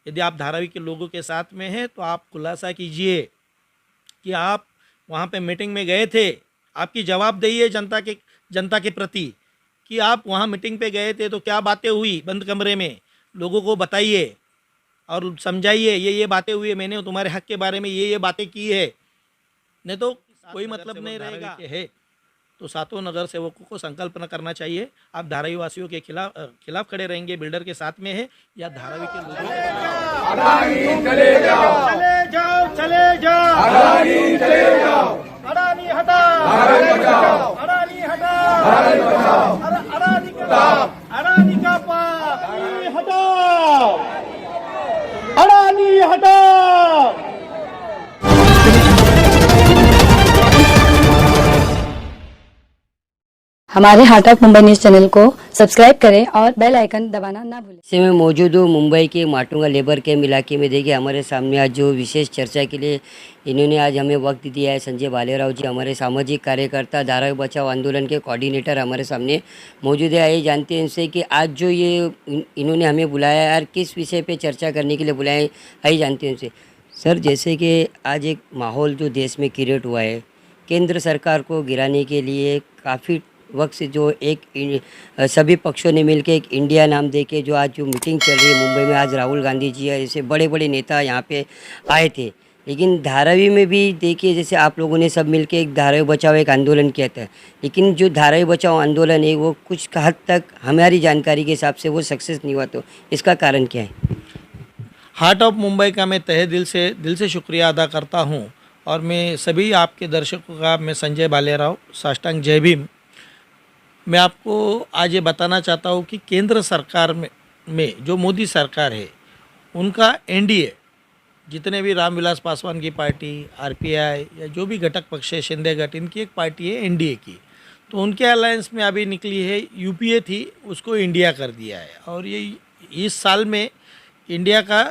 यदि आप धारावी के लोगों के साथ में हैं तो आप खुलासा कीजिए कि आप वहाँ पे मीटिंग में गए थे। आपकी जवाबदेही है जनता के प्रति कि आप वहाँ मीटिंग पे गए थे तो क्या बातें हुई बंद कमरे में, लोगों को बताइए और समझाइए ये बातें हुई है, मैंने तुम्हारे हक के बारे में ये बातें की है, नहीं तो कोई मतलब नहीं रहेगा है। तो सातों नगर सेवकों को संकल्पना करना चाहिए। आप धारावी वासियों के खिलाफ खड़े रहेंगे, बिल्डर के साथ में है या धारावी के लोगों के अडानी चले जाओ, चले जाओ, चले जाओ, अडानी चले जाओ, अडानी हटाओ, भारत बचाओ, अडानी हटाओ, भारत बचाओ, अडानी का पाप, अडानी हटाओ, अडानी हटाओ। हमारे heart of Mumbai news channel को सब्सक्राइब करें और बेल आइकन दबाना ना भूलें। से मैं मौजूद हूँ मुंबई के माटुंगा लेबर कैंप इलाके में। देखिए हमारे सामने आज जो विशेष चर्चा के लिए इन्होंने आज हमें वक्त दिया है, संजय भालेराव जी हमारे सामाजिक कार्यकर्ता धारावी बचाओ आंदोलन के कोऑर्डिनेटर हमारे सामने मौजूद है। आइए जानते हैं इनसे कि आज जो ये इन्होंने हमें बुलाया है और किस विषय पर चर्चा करने के लिए बुलाया है, आइए जानते हैं इनसे। सर, जैसे कि आज एक माहौल जो देश में क्रिएट हुआ है, केंद्र सरकार को गिराने के लिए काफ़ी वक्त से जो एक सभी पक्षों ने मिलकर एक इंडिया नाम देके जो आज जो मीटिंग चल रही है मुंबई में, आज राहुल गांधी जी ऐसे बड़े बड़े नेता यहाँ पे आए थे। लेकिन धारावी में भी देखिए जैसे आप लोगों ने सब मिलके एक धारावी बचाओ एक आंदोलन किया था, लेकिन जो धारावी बचाओ आंदोलन है वो कुछ हद तक हमारी जानकारी के हिसाब से वो सक्सेस नहीं हुआ, तो इसका कारण क्या है? हार्ट ऑफ मुंबई का मैं तहे दिल से शुक्रिया अदा करता हूँ और मैं सभी आपके दर्शकों का, मैं संजय भालेराव, साष्टांग जय भीम। मैं आपको आज ये बताना चाहता हूँ कि केंद्र सरकार में जो मोदी सरकार है उनका एनडीए, जितने भी रामविलास पासवान की पार्टी, आरपीआई या जो भी घटक पक्ष है, शिंदे गठ, इनकी एक पार्टी है एनडीए की, तो उनके अलायंस में अभी निकली है, यूपीए थी उसको इंडिया कर दिया है। और ये इस साल में इंडिया का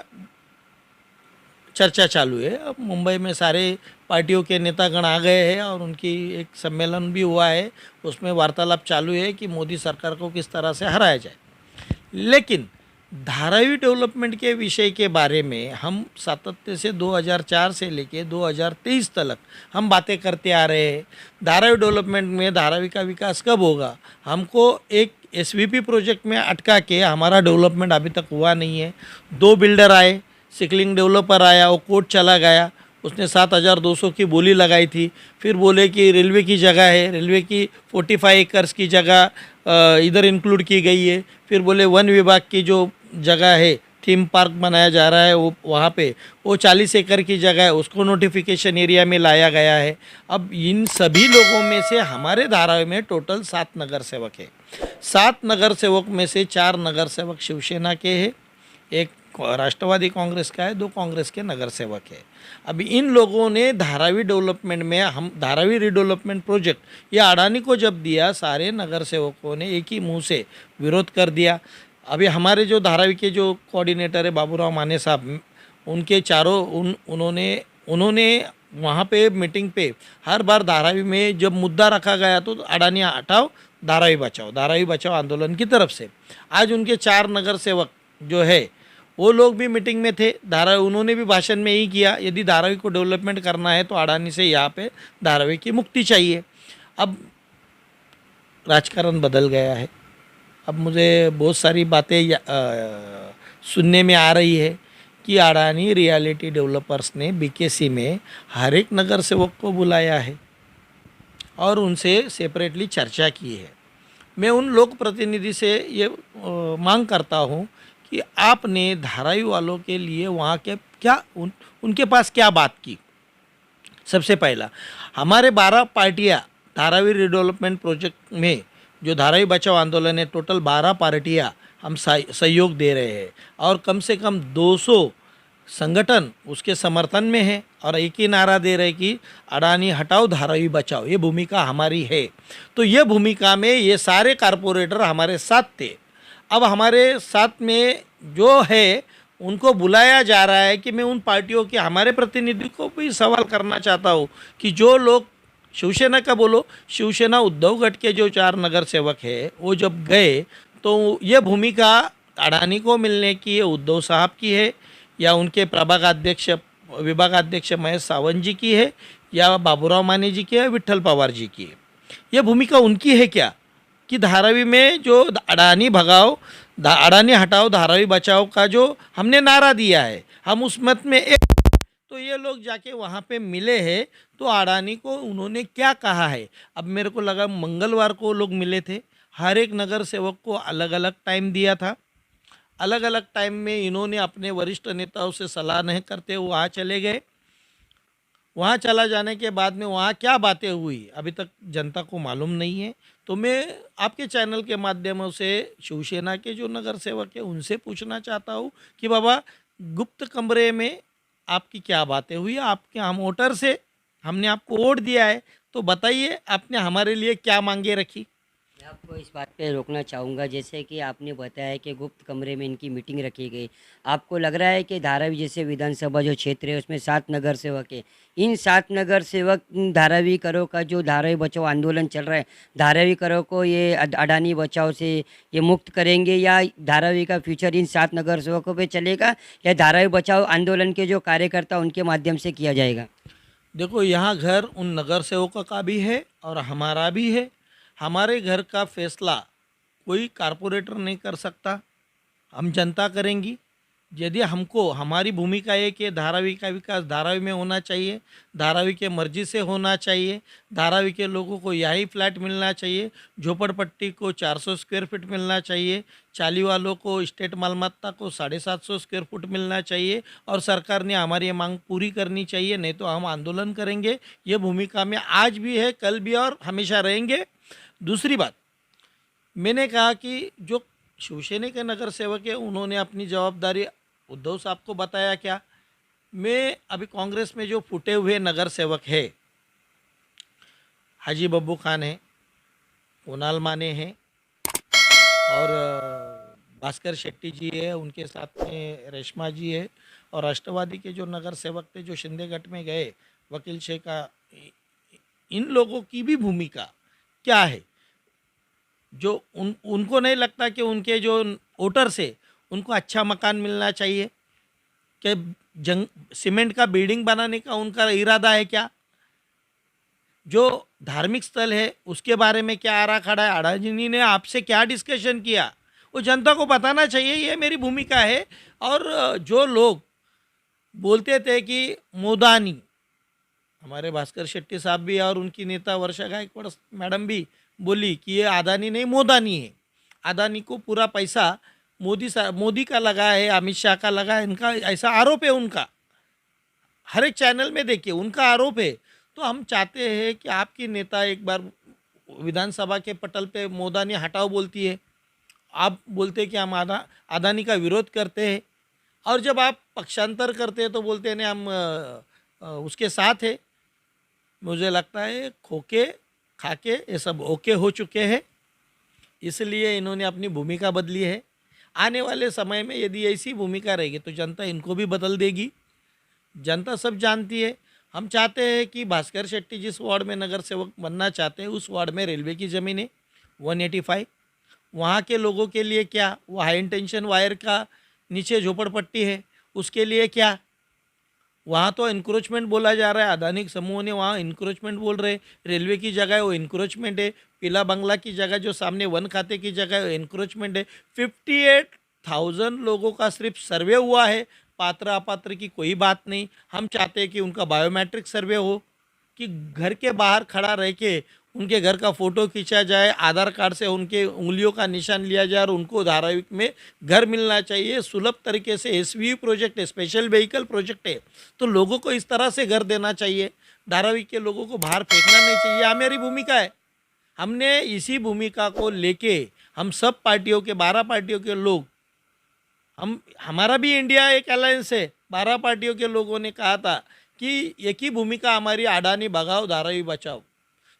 चर्चा चालू है। अब मुंबई में सारे पार्टियों के नेतागण आ गए हैं और उनकी एक सम्मेलन भी हुआ है, उसमें वार्तालाप चालू है कि मोदी सरकार को किस तरह से हराया जाए। लेकिन धारावी डेवलपमेंट के विषय के बारे में हम सातत्य से 2004 से लेके 2023 तक हम बातें करते आ रहे हैं। धारावी डेवलपमेंट में धारावी का विकास कब होगा? हमको एक एसवीपी प्रोजेक्ट में अटका के हमारा डेवलपमेंट अभी तक हुआ नहीं है। 2 बिल्डर आए, सिकलिंग डेवलपर आया, वो कोर्ट चला गया, उसने 7,200 की बोली लगाई थी। फिर बोले कि रेलवे की जगह है, रेलवे की 45 एकर्स की जगह इधर इंक्लूड की गई है। फिर बोले वन विभाग की जो जगह है, थीम पार्क बनाया जा रहा है, वो वहाँ पे वो 40 एकड़ की जगह है, उसको नोटिफिकेशन एरिया में लाया गया है। अब इन सभी लोगों में से हमारे धारावी में टोटल 7 नगर सेवक है। 7 नगर सेवक में से 4 नगर सेवक शिवसेना के हैं, एक राष्ट्रवादी कांग्रेस का है, 2 कांग्रेस के नगर सेवक है। अभी इन लोगों ने धारावी डेवलपमेंट में हम धारावी रीडेवलपमेंट प्रोजेक्ट ये अडानी को जब दिया, सारे नगर सेवकों ने एक ही मुंह से विरोध कर दिया। अभी हमारे जो धारावी के जो कोऑर्डिनेटर है बाबूराव माने साहब, उनके चारों उन्होंने वहाँ पे मीटिंग पे हर बार धारावी में जब मुद्दा रखा गया तो अडानी हटाओ धारावी बचाओ आंदोलन की तरफ से। आज उनके 4 नगर सेवक जो है वो लोग भी मीटिंग में थे, उन्होंने भी भाषण में ही किया, यदि धारावी को डेवलपमेंट करना है तो अडानी से यहाँ पे धारावी की मुक्ति चाहिए। अब राजकारण बदल गया है। अब मुझे बहुत सारी बातें सुनने में आ रही है कि अडानी रियलिटी डेवलपर्स ने बीकेसी में हर एक नगर सेवक को बुलाया है और उनसे सेपरेटली चर्चा की है। मैं उन लोक प्रतिनिधि से ये मांग करता हूँ कि आपने धारावी वालों के लिए वहाँ के उनके पास क्या बात की। सबसे पहला, हमारे 12 पार्टियाँ धारावी रिडेवलपमेंट प्रोजेक्ट में जो धारावी बचाओ आंदोलन है, टोटल 12 पार्टियाँ हम सहयोग दे रहे हैं और कम से कम 200 संगठन उसके समर्थन में है और एक ही नारा दे रहे कि अडानी हटाओ धारावी बचाओ, ये भूमिका हमारी है। तो ये भूमिका में ये सारे कारपोरेटर हमारे साथ थे। अब हमारे साथ में जो है उनको बुलाया जा रहा है कि मैं उन पार्टियों के हमारे प्रतिनिधि को भी सवाल करना चाहता हूँ कि जो लोग शिवसेना का बोलो, शिवसेना उद्धव गट के जो 4 नगर सेवक है वो जब गए तो ये भूमिका अडानी को मिलने की उद्धव साहब की है या उनके प्रभागाध्यक्ष विभागाध्यक्ष महेश सावंत जी की है, या बाबूराव माने जी की है, विट्ठल पवार जी की है? ये भूमिका उनकी है क्या कि धारावी में जो अडानी भगाओ अडानी हटाओ धारावी बचाओ का जो हमने नारा दिया है, हम उस मत में एक, तो ये लोग जाके वहाँ पे मिले हैं, तो अडानी को उन्होंने क्या कहा है? अब मेरे को लगा मंगलवार को लोग मिले थे, हर एक नगर सेवक को अलग अलग टाइम दिया था, अलग अलग टाइम में इन्होंने अपने वरिष्ठ नेताओं से सलाह नहीं करते वहाँ चले गए। वहाँ चला जाने के बाद में वहाँ क्या बातें हुई अभी तक जनता को मालूम नहीं है। तो मैं आपके चैनल के माध्यमों से शिवसेना के जो नगर सेवक है उनसे पूछना चाहता हूँ कि बाबा गुप्त कमरे में आपकी क्या बातें हुई? आपके हम वोटर से हमने आपको वोट दिया है, तो बताइए आपने हमारे लिए क्या मांगे रखी? मैं आपको इस बात पे रोकना चाहूँगा, जैसे कि आपने बताया कि गुप्त कमरे में इनकी मीटिंग रखी गई। आपको लग रहा है कि धारावी जैसे विधानसभा जो क्षेत्र है उसमें 7 नगर सेवक है, इन 7 नगर सेवक धारावी करो का जो धारावी बचाओ आंदोलन चल रहा है, धारावी करो को ये अडानी बचाओ से ये मुक्त करेंगे, या धारावी का फ्यूचर इन 7 नगर सेवकों पे चलेगा, या धारावी बचाओ आंदोलन के जो कार्यकर्ता उनके माध्यम से किया जाएगा? देखो, यहाँ घर उन नगर सेवकों का भी है और हमारा भी है। हमारे घर का फैसला कोई कारपोरेटर नहीं कर सकता, हम जनता करेंगी। यदि हमको हमारी भूमिका है कि धारावी का विकास धारावी में होना चाहिए, धारावी के मर्जी से होना चाहिए, धारावी के लोगों को यही फ्लैट मिलना चाहिए, झोपड़पट्टी को 400 स्क्वायर फीट मिलना चाहिए, चाली वालों को स्टेट मालमत्ता को 750 स्क्वायर फुट मिलना चाहिए, और सरकार ने हमारी ये मांग पूरी करनी चाहिए, नहीं तो हम आंदोलन करेंगे। ये भूमिका में आज भी है, कल भी और हमेशा रहेंगे। दूसरी बात, मैंने कहा कि जो शिवसेना के नगर सेवक है उन्होंने अपनी जवाबदारी उद्धव साहब को बताया क्या? मैं अभी कांग्रेस में जो फूटे हुए नगर सेवक है, हाजी बब्बू खान है, कुणाल माने हैं, और भास्कर शेट्टी जी है, उनके साथ में रेशमा जी है, और राष्ट्रवादी के जो नगर सेवक थे जो शिंदेगढ़ में गए, वकील शेखा, इन लोगों की भी भूमिका क्या है? जो उनको नहीं लगता कि उनके जो वोटर से उनको अच्छा मकान मिलना चाहिए? कि सीमेंट का बिल्डिंग बनाने का उनका इरादा है क्या? जो धार्मिक स्थल है उसके बारे में क्या आरा खड़ा है? अडानी ने आपसे क्या डिस्कशन किया? वो जनता को बताना चाहिए, ये मेरी भूमिका है। और जो लोग बोलते थे कि मोदानी, हमारे भास्कर शेट्टी साहब भी और उनकी नेता वर्षा गायकवाड़ मैडम भी बोली कि ये अडानी नहीं मोदानी है, अडानी को पूरा पैसा मोदी का लगा है, अमित शाह का लगा है, इनका ऐसा आरोप है उनका। हर एक चैनल में देखिए उनका आरोप है। तो हम चाहते हैं कि आपकी नेता एक बार विधानसभा के पटल पे मोदानी हटाओ बोलती है, आप बोलते हैं कि हम अडानी का विरोध करते हैं, और जब आप पक्षांतर करते हैं तो बोलते हैं नहीं हम उसके साथ है। मुझे लगता है खोके खाके ये सब ओके हो चुके हैं, इसलिए इन्होंने अपनी भूमिका बदली है। आने वाले समय में यदि ऐसी भूमिका रहेगी तो जनता इनको भी बदल देगी। जनता सब जानती है। हम चाहते हैं कि भास्कर शेट्टी जिस वार्ड में नगर सेवक बनना चाहते हैं उस वार्ड में रेलवे की ज़मीन है 185, वहाँ के लोगों के लिए क्या? वो हाई टेंशन वायर का नीचे झोपड़पट्टी है, उसके लिए क्या? वहाँ तो इंक्रोचमेंट बोला जा रहा है, अदानी समूह ने वहाँ इंक्रोचमेंट बोल रहे। रेलवे की जगह है वो इंक्रोचमेंट है, पीला बंगला की जगह जो सामने वन खाते की जगह है वो इंक्रोचमेंट है। 58,000 लोगों का सिर्फ सर्वे हुआ है, पात्र अपात्र की कोई बात नहीं। हम चाहते हैं कि उनका बायोमेट्रिक सर्वे हो, कि घर के बाहर खड़ा रह के उनके घर का फ़ोटो खींचा जाए, आधार कार्ड से उनके उंगलियों का निशान लिया जाए और उनको धारावी में घर मिलना चाहिए सुलभ तरीके से। एसवीयू प्रोजेक्ट है, स्पेशल व्हीकल प्रोजेक्ट है, तो लोगों को इस तरह से घर देना चाहिए। धारावी के लोगों को बाहर फेंकना नहीं चाहिए। यह मेरी भूमिका है। हमने इसी भूमिका को लेके हम सब पार्टियों के 12 पार्टियों के लोग, हमारा भी इंडिया एक अलायंस है, 12 पार्टियों के लोगों ने कहा था कि एक ही भूमिका हमारी, अडानी भगाओ धारावी बचाओ।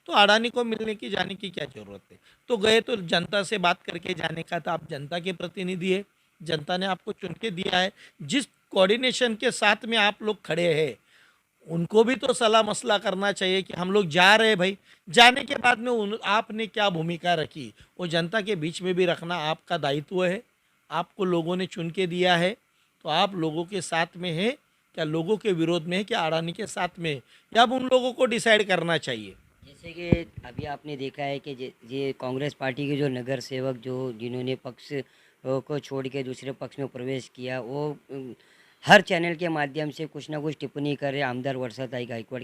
तो अडानी को मिलने की जाने की क्या ज़रूरत है? तो गए तो जनता से बात करके जाने का था। आप जनता के प्रतिनिधि है, जनता ने आपको चुन के दिया है। जिस कोऑर्डिनेशन के साथ में आप लोग खड़े हैं उनको भी तो सलाह मसला करना चाहिए कि हम लोग जा रहे हैं भाई। जाने के बाद में आपने क्या भूमिका रखी वो जनता के बीच में भी रखना आपका दायित्व है। आपको लोगों ने चुन के दिया है, तो आप लोगों के साथ में है क्या, लोगों के विरोध में है क्या, अडानी के साथ में है, या अब उन लोगों को डिसाइड करना चाहिए। जैसे कि अभी आपने देखा है कि ये कांग्रेस पार्टी के जो नगर सेवक जो जिन्होंने पक्ष को छोड़ के दूसरे पक्ष में प्रवेश किया, वो हर चैनल के माध्यम से कुछ ना कुछ टिप्पणी कर रहे आमदार वर्षाताई गायकवाड़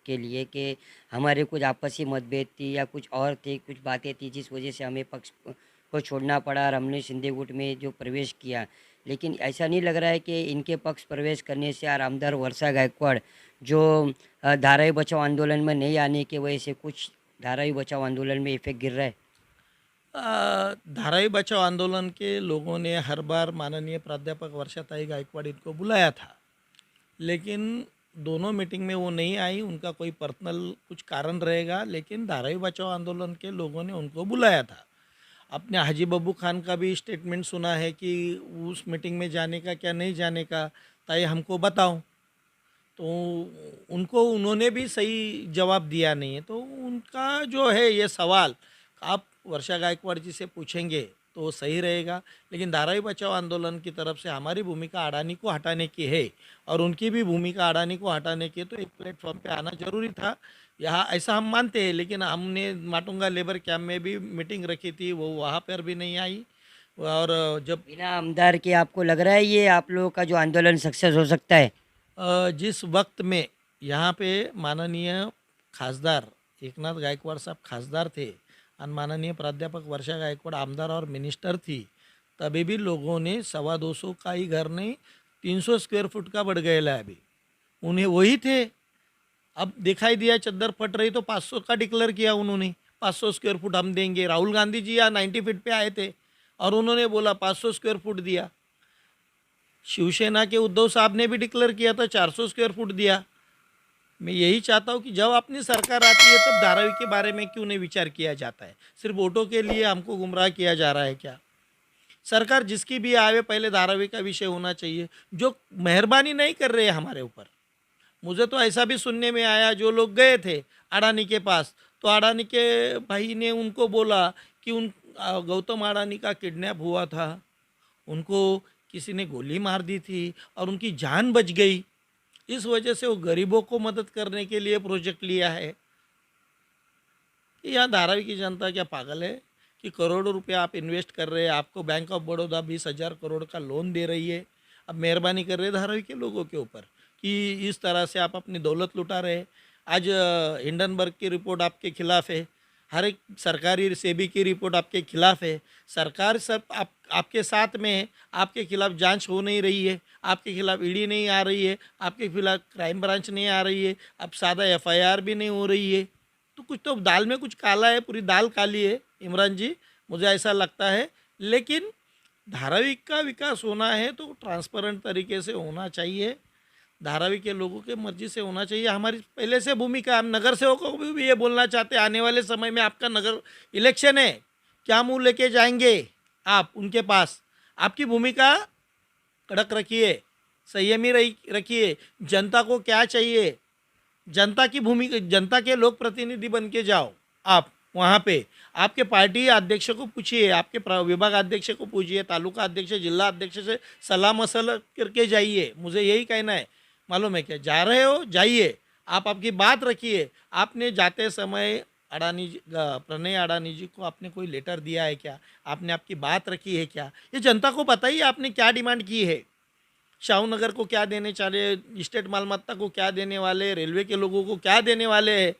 के लिए कि हमारे कुछ आपसी मतभेद थी या कुछ और थे, कुछ बातें थी जिस वजह से हमें पक्ष को छोड़ना पड़ा और हमने शिंदे गुट में जो प्रवेश किया। लेकिन ऐसा नहीं लग रहा है कि इनके पक्ष प्रवेश करने से और आमदार वर्षा गायकवाड़ जो धारावी बचाओ आंदोलन में नहीं आने की वजह से कुछ धारावी बचाओ आंदोलन में इफेक्ट गिर रहा है। धारावी बचाओ आंदोलन के लोगों ने हर बार माननीय प्राध्यापक वर्षाताई गायकवाड़ इनको बुलाया था, लेकिन दोनों मीटिंग में वो नहीं आई। उनका कोई पर्सनल कुछ कारण रहेगा, लेकिन धारावी बचाओ आंदोलन के लोगों ने उनको बुलाया था। आपने हाजी बब्बू खान का भी स्टेटमेंट सुना है कि उस मीटिंग में जाने का क्या नहीं जाने का, ताई हमको बताओ। तो उन्होंने भी सही जवाब दिया नहीं है। तो उनका जो है ये सवाल आप वर्षा गायकवाड़ जी से पूछेंगे तो सही रहेगा। लेकिन धारावी बचाओ आंदोलन की तरफ से हमारी भूमिका अडानी को हटाने की है और उनकी भी भूमिका अडानी को हटाने की है, तो एक प्लेटफॉर्म पे आना जरूरी था। यहाँ ऐसा हम मानते हैं, लेकिन हमने माटुंगा लेबर कैंप में भी मीटिंग रखी थी, वो वहाँ पर भी नहीं आई। और जब बिना आमदार के आपको लग रहा है ये आप लोगों का जो आंदोलन सक्सेस हो सकता है? जिस वक्त में यहाँ पे माननीय खासदार एकनाथ गायकवाड़ साहब खासदार थे और माननीय प्राध्यापक वर्षा गायकवाड़ आमदार और मिनिस्टर थी, तभी भी लोगों ने 250 का ही घर नहीं 300 स्क्वायर फुट का बढ़ गया है। अभी उन्हें वही थे, अब दिखाई दिया चद्दर फट रही तो 500 का डिक्लेयर किया उन्होंने, 500 स्क्वायर फुट हम देंगे। राहुल गांधी जी यहाँ 90 फीट पे आए थे और उन्होंने बोला 500 स्क्वायर फुट दिया। शिवसेना के उद्धव साहब ने भी डिक्लेयर किया था 400 स्क्वायर फुट दिया। मैं यही चाहता हूँ कि जब अपनी सरकार आती है तब धारावी के बारे में क्यों नहीं विचार किया जाता है। सिर्फ वोटों के लिए हमको गुमराह किया जा रहा है क्या? सरकार जिसकी भी आवे पहले धारावी का विषय होना चाहिए। जो मेहरबानी नहीं कर रहे हैं हमारे ऊपर, मुझे तो ऐसा भी सुनने में आया जो लोग गए थे अडानी के पास, तो अडानी के भाई ने उनको बोला कि गौतम अडानी का किडनैप हुआ था, उनको किसी ने गोली मार दी थी और उनकी जान बच गई, इस वजह से वो गरीबों को मदद करने के लिए प्रोजेक्ट लिया है। यहाँ धारावी की जनता क्या पागल है कि करोड़ों रुपया आप इन्वेस्ट कर रहे हैं, आपको बैंक ऑफ बड़ौदा 20,000 करोड़ का लोन दे रही है, अब मेहरबानी कर रहे हैं धारावी के लोगों के ऊपर कि इस तरह से आप अपनी दौलत लुटा रहे हैं। आज हिंडनबर्ग की रिपोर्ट आपके खिलाफ है, हर एक सरकारी सेबी की रिपोर्ट आपके खिलाफ है, सरकार सब आपके साथ में है, आपके खिलाफ जांच हो नहीं रही है, आपके खिलाफ ईडी नहीं आ रही है, आपके खिलाफ क्राइम ब्रांच नहीं आ रही है, अब सादा एफआईआर भी नहीं हो रही है। तो कुछ तो दाल में कुछ काला है, पूरी दाल काली है इमरान जी, मुझे ऐसा लगता है। लेकिन धारावी का विकास होना है तो ट्रांसपेरेंट तरीके से होना चाहिए, धारावी के लोगों के मर्जी से होना चाहिए। हमारी पहले से भूमिका, हम नगर सेवकों को भी ये बोलना चाहते हैं, आने वाले समय में आपका नगर इलेक्शन है, क्या मुंह लेके जाएंगे आप उनके पास? आपकी भूमिका कड़क रखिए, संयमी रखिए। जनता को क्या चाहिए, जनता की भूमिका, जनता के लोक प्रतिनिधि बन के जाओ आप वहाँ पे। आपके पार्टी अध्यक्ष को पूछिए, आपके विभाग अध्यक्ष को पूछिए, तालुका अध्यक्ष, जिला अध्यक्ष से सलाह मशवरा करके जाइए। मुझे यही कहना है, मालूम है क्या, जा रहे हो जाइए, आप आपकी बात रखिए। आपने जाते समय प्रणय अडानी जी को आपने कोई लेटर दिया है क्या? आपने आपकी बात रखी है क्या? ये जनता को बताइए आपने क्या डिमांड की है। शाहूनगर को क्या देने चाहे, स्टेट मालमत्ता को क्या देने वाले, रेलवे के लोगों को क्या देने वाले हैं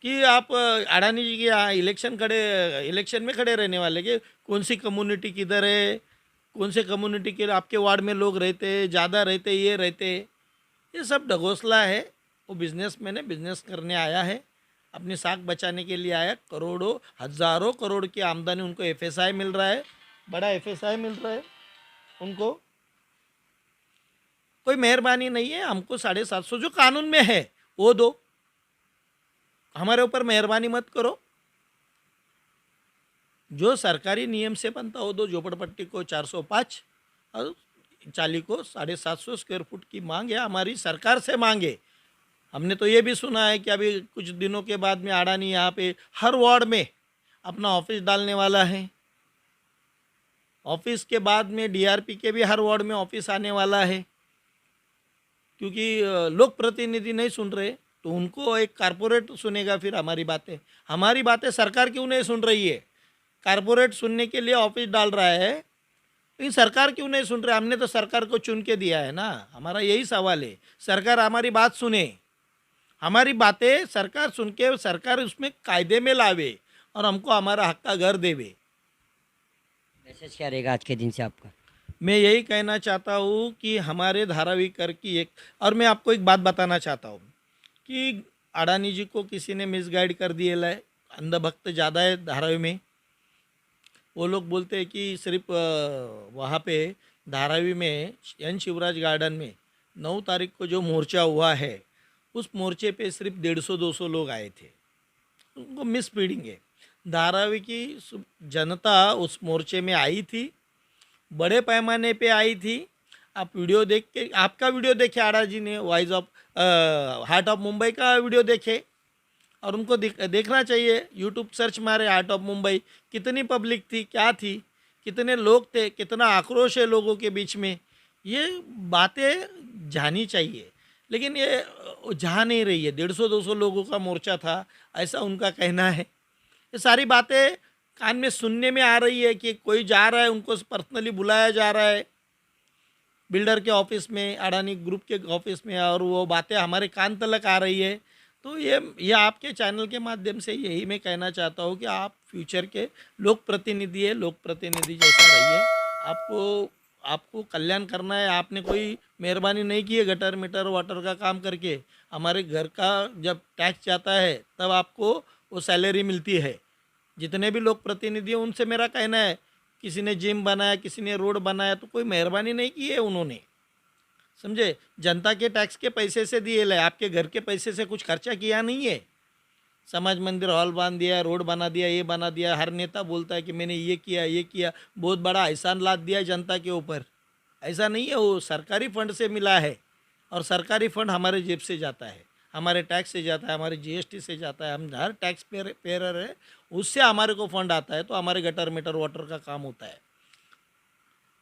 कि आप अडानी जी के यहाँ इलेक्शन में खड़े रहने वाले के? कौन सी कम्युनिटी किधर है, कौन से कम्युनिटी के आपके वार्ड में लोग रहते, ज़्यादा रहते, ये रहते, ये सब ढगोसला है। वो बिजनेसमैन है, बिजनेस करने आया है, अपनी साख बचाने के लिए आया। करोड़ों हज़ारों करोड़ की आमदनी उनको एफएसआई मिल रहा है, बड़ा एफएसआई मिल रहा है उनको। कोई मेहरबानी नहीं है, हमको 750 जो कानून में है वो दो, हमारे ऊपर मेहरबानी मत करो। जो सरकारी नियम से बनता हो दो। झोपड़पट्टी को 405 और चाली को 750 स्क्वायर फुट की मांग है, हमारी सरकार से मांगे। हमने तो ये भी सुना है कि अभी कुछ दिनों के बाद में अडानी यहाँ पे हर वार्ड में अपना ऑफिस डालने वाला है ऑफिस के बाद में डीआरपी के भी हर वार्ड में ऑफिस आने वाला है, क्योंकि लोक प्रतिनिधि नहीं सुन रहे तो उनको एक कारपोरेट सुनेगा फिर हमारी बातें सरकार क्यों नहीं सुन रही है? कारपोरेट सुनने के लिए ऑफिस डाल रहा है, लेकिन सरकार क्यों नहीं सुन रहे? हमने तो सरकार को चुन के दिया है ना। हमारा यही सवाल है, सरकार हमारी बात सुने, हमारी बातें सरकार सुन के सरकार उसमें कायदे में लावे और हमको हमारा हक का घर देवे। मैसेज क्या रहेगा आज के दिन से आपका? मैं यही कहना चाहता हूँ कि हमारे धारावी कर की एक, और मैं आपको एक बात बताना चाहता हूँ कि अडानी जी को किसी ने मिसगाइड कर दिया है। अंधभक्त ज़्यादा है धारावी में। वो लोग बोलते हैं कि सिर्फ वहाँ पे धारावी में एन शिवराज गार्डन में 9 तारीख को जो मोर्चा हुआ है उस मोर्चे पे सिर्फ 150-200 लोग आए थे। उनको मिस फीडिंग है। धारावी की जनता उस मोर्चे में आई थी, बड़े पैमाने पे आई थी। आप वीडियो देख के, आपका वीडियो देखे आड़ा जी ने, voice of heart of Mumbai का वीडियो देखे, और उनको देखना चाहिए। यूट्यूब सर्च मारे हार्ट ऑफ मुंबई, कितनी पब्लिक थी, क्या थी, कितने लोग थे, कितना आक्रोश है लोगों के बीच में। ये बातें जानी चाहिए, लेकिन ये जा नहीं रही है। 150-200 लोगों का मोर्चा था, ऐसा उनका कहना है। ये सारी बातें कान में सुनने में आ रही है कि कोई जा रहा है, उनको पर्सनली बुलाया जा रहा है बिल्डर के ऑफिस में, अडानी ग्रुप के ऑफिस में, और वो बातें हमारे कान तलक आ रही है। तो ये आपके चैनल के माध्यम से यही मैं कहना चाहता हूँ कि आप फ्यूचर के लोक प्रतिनिधि है, लोक प्रतिनिधि जैसा रहिए। आपको कल्याण करना है। आपने कोई मेहरबानी नहीं की है गटर मीटर वाटर का काम करके। हमारे घर का जब टैक्स जाता है तब आपको वो सैलरी मिलती है। जितने भी लोग प्रतिनिधि हैं उनसे मेरा कहना है, किसी ने जिम बनाया, किसी ने रोड बनाया, तो कोई मेहरबानी नहीं की है उन्होंने, समझे। जनता के टैक्स के पैसे से दिए है, आपके घर के पैसे से कुछ खर्चा किया नहीं है। समाज मंदिर हॉल बांध दिया, रोड बना दिया, ये बना दिया। हर नेता बोलता है कि मैंने ये किया, बहुत बड़ा एहसान लाद दिया है जनता के ऊपर। ऐसा नहीं है, वो सरकारी फंड से मिला है, और सरकारी फंड हमारे जेब से जाता है, हमारे टैक्स से जाता है, हमारे जीएसटी से जाता है। हम हर टैक्स पेयर है, उससे हमारे को फंड आता है, तो हमारे गटर मीटर वाटर का काम होता है।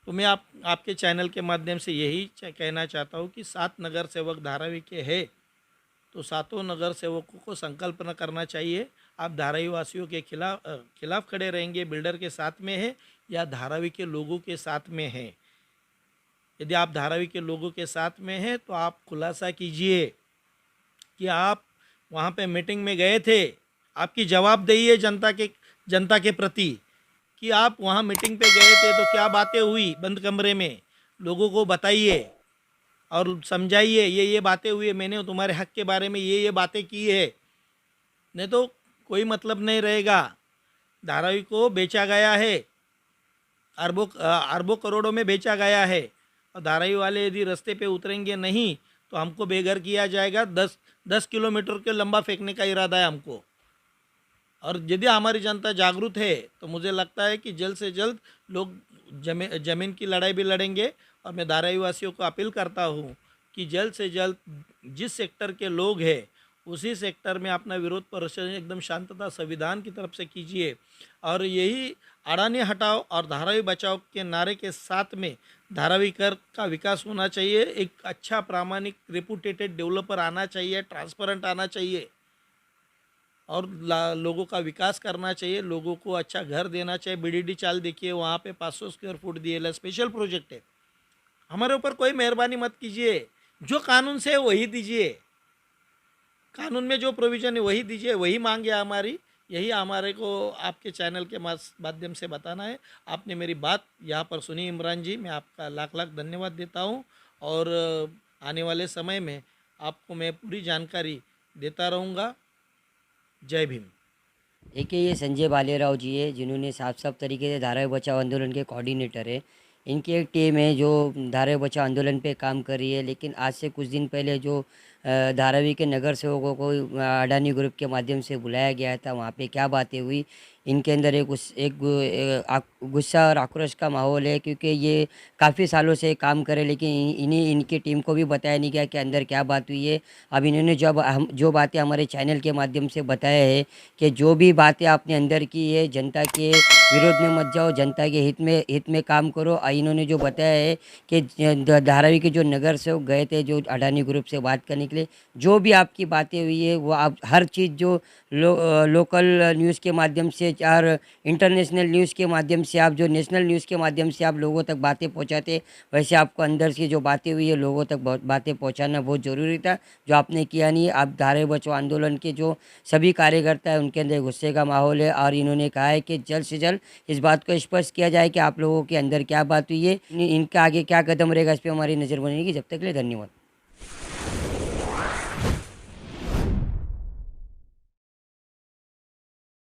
तो मैं आपके चैनल के माध्यम से यही कहना चाहता हूँ कि 7 नगर सेवक धारावी के है, तो 7 नगर सेवकों को संकल्पना करना चाहिए। आप धारावी वासियों के खिलाफ खड़े रहेंगे, बिल्डर के साथ में है या धारावी के लोगों के साथ में है। यदि आप धारावी के लोगों के साथ में हैं तो आप खुलासा कीजिए कि आप वहाँ पे मीटिंग में गए थे। आपकी जवाबदेही है जनता के प्रति कि आप वहाँ मीटिंग पे गए थे तो क्या बातें हुई बंद कमरे में, लोगों को बताइए और समझाइए ये बातें हुई है, मैंने तुम्हारे हक के बारे में ये बातें की है। नहीं तो कोई मतलब नहीं रहेगा। धारावी को बेचा गया है, अरबों करोड़ों में बेचा गया है, और धारावी वाले यदि रास्ते पे उतरेंगे नहीं तो हमको बेघर किया जाएगा। 10 किलोमीटर के लंबा फेंकने का इरादा है हमको। और यदि हमारी जनता जागरूक है तो मुझे लगता है कि जल्द से जल्द लोग ज़मीन की लड़ाई भी लड़ेंगे। और मैं धारावी वासियों को अपील करता हूँ कि जल्द से जल्द जिस सेक्टर के लोग हैं उसी सेक्टर में अपना विरोध प्रदर्शन एकदम शांतता संविधान की तरफ से कीजिए। और यही अडानी हटाओ और धारावी बचाओ के नारे के साथ में धारावी कर का विकास होना चाहिए। एक अच्छा प्रामाणिक रेपुटेटेड डेवलपर आना चाहिए, ट्रांसपेरेंट आना चाहिए, और लोगों का विकास करना चाहिए, लोगों को अच्छा घर देना चाहिए। बीडीडी चाल देखिए, वहाँ पे 500 स्क्वायर फुट दिए, स्पेशल प्रोजेक्ट है। हमारे ऊपर कोई मेहरबानी मत कीजिए, जो कानून से है वही दीजिए, कानून में जो प्रोविज़न है वही दीजिए, वही मांगे हमारी। यही हमारे को आपके चैनल के माध्यम से बताना है। आपने मेरी बात यहाँ पर सुनी इमरान जी, मैं आपका लाख लाख धन्यवाद देता हूँ। और आने वाले समय में आपको मैं पूरी जानकारी देता रहूँगा। जय भीम। देखिए, ये संजय भालेराव जी है जिन्होंने साफ तरीके से धारावी बचाओ आंदोलन के कोऑर्डिनेटर है। इनकी एक टीम है जो धारावी बचाओ आंदोलन पे काम कर रही है। लेकिन आज से कुछ दिन पहले जो धारावी के नगर सेवकों को अडानी ग्रुप के माध्यम से बुलाया गया था, वहाँ पे क्या बातें हुई इनके अंदर गुस्सा और आक्रोश का माहौल है, क्योंकि ये काफ़ी सालों से काम करे, लेकिन इन्हें इनकी टीम को भी बताया नहीं गया कि अंदर क्या बात हुई है। अब इन्होंने जो बातें हमारे चैनल के माध्यम से बताया है कि जो भी बातें आपने अंदर की है, जनता के विरोध में मत जाओ, जनता के हित में काम करो। इन्होंने जो बताया है कि धारावी के जो नगर सेवक गए थे जो अडानी ग्रुप से बात करने के लिए, जो भी आपकी बातें हुई है वो आप हर चीज़ जो लोकल न्यूज़ के माध्यम से और इंटरनेशनल न्यूज़ के माध्यम से, आप जो नेशनल न्यूज़ के माध्यम से आप लोगों तक बातें पहुंचाते, वैसे आपको अंदर से जो बातें हुई है लोगों तक बातें पहुंचाना बहुत ज़रूरी था, जो आपने किया नहीं। आप धारावी बचाओ आंदोलन के जो सभी कार्यकर्ता हैं उनके अंदर गुस्से का माहौल है, और इन्होंने कहा है कि जल्द से जल्द इस बात को स्पष्ट किया जाए कि आप लोगों के अंदर क्या बात हुई है, इनका आगे क्या कदम रहेगा, इस पर हमारी नज़र बनेगी। जब तक के लिए धन्यवाद।